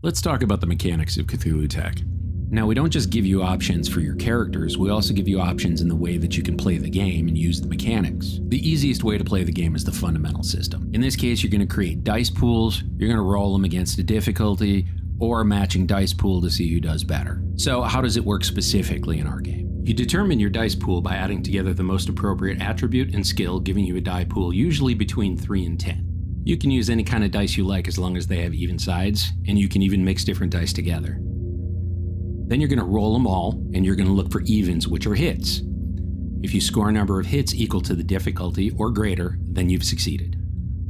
Let's talk about the mechanics of CthulhuTech. Now, we don't just give you options for your characters, we also give you options in the way that you can play the game and use the mechanics. The easiest way to play the game is the fundamental system. In this case, you're going to create dice pools, you're going to roll them against a difficulty, or a matching dice pool to see who does better. So how does it work specifically in our game? You determine your dice pool by adding together the most appropriate attribute and skill, giving you a die pool usually between 3 and 10. You can use any kind of dice you like as long as they have even sides, and you can even mix different dice together. Then you're going to roll them all, and you're going to look for evens, which are hits. If you score a number of hits equal to the difficulty or greater, then you've succeeded.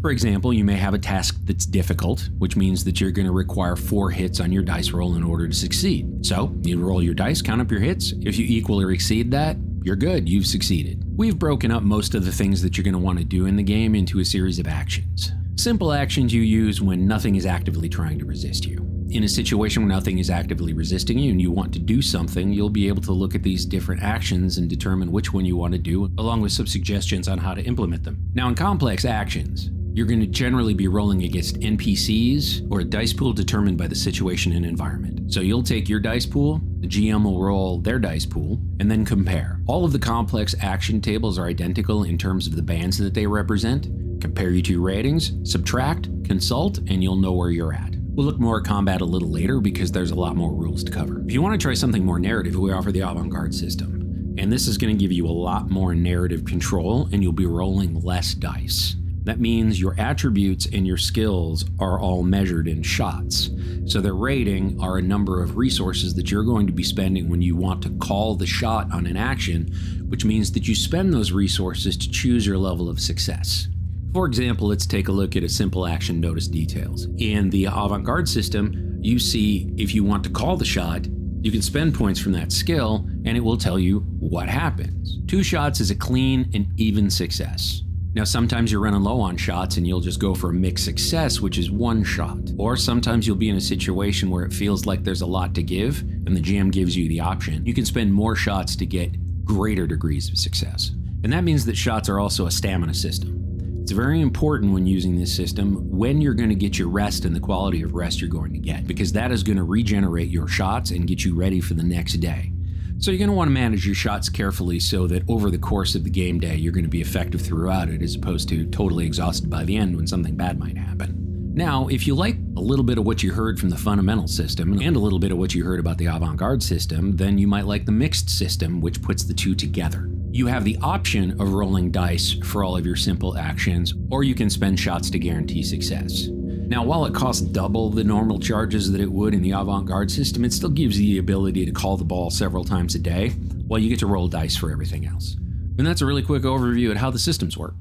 For example, you may have a task that's difficult, which means that you're going to require 4 hits on your dice roll in order to succeed. So, you roll your dice, count up your hits. If you equal or exceed that, you're good, you've succeeded. We've broken up most of the things that you're going to want to do in the game into a series of actions. Simple actions you use when nothing is actively trying to resist you. In a situation where nothing is actively resisting you and you want to do something, you'll be able to look at these different actions and determine which one you want to do, along with some suggestions on how to implement them. Now, in complex actions, you're going to generally be rolling against NPCs or a dice pool determined by the situation and environment. So you'll take your dice pool, the GM will roll their dice pool, and then compare. All of the complex action tables are identical in terms of the bands that they represent. Compare your 2 ratings, subtract, consult, and you'll know where you're at. We'll look more at combat a little later because there's a lot more rules to cover. If you want to try something more narrative, we offer the avant-garde system. And this is going to give you a lot more narrative control, and you'll be rolling less dice. That means your attributes and your skills are all measured in shots. So their rating are a number of resources that you're going to be spending when you want to call the shot on an action, which means that you spend those resources to choose your level of success. For example, let's take a look at a simple action, notice details. In the avant-garde system, you see if you want to call the shot, you can spend points from that skill and it will tell you what happens. 2 shots is a clean and even success. Now, sometimes you're running low on shots and you'll just go for a mixed success, which is 1 shot. Or sometimes you'll be in a situation where it feels like there's a lot to give and the GM gives you the option. You can spend more shots to get greater degrees of success. And that means that shots are also a stamina system. It's very important when using this system when you're going to get your rest and the quality of rest you're going to get, because that is going to regenerate your shots and get you ready for the next day. So you're going to want to manage your shots carefully so that over the course of the game day, you're going to be effective throughout it as opposed to totally exhausted by the end when something bad might happen. Now, if you like a little bit of what you heard from the fundamental system and a little bit of what you heard about the avant-garde system, then you might like the mixed system, which puts the 2 together. You have the option of rolling dice for all of your simple actions, or you can spend shots to guarantee success. Now, while it costs double the normal charges that it would in the avant-garde system, it still gives you the ability to call the ball several times a day, while you get to roll dice for everything else. And that's a really quick overview of how the systems work.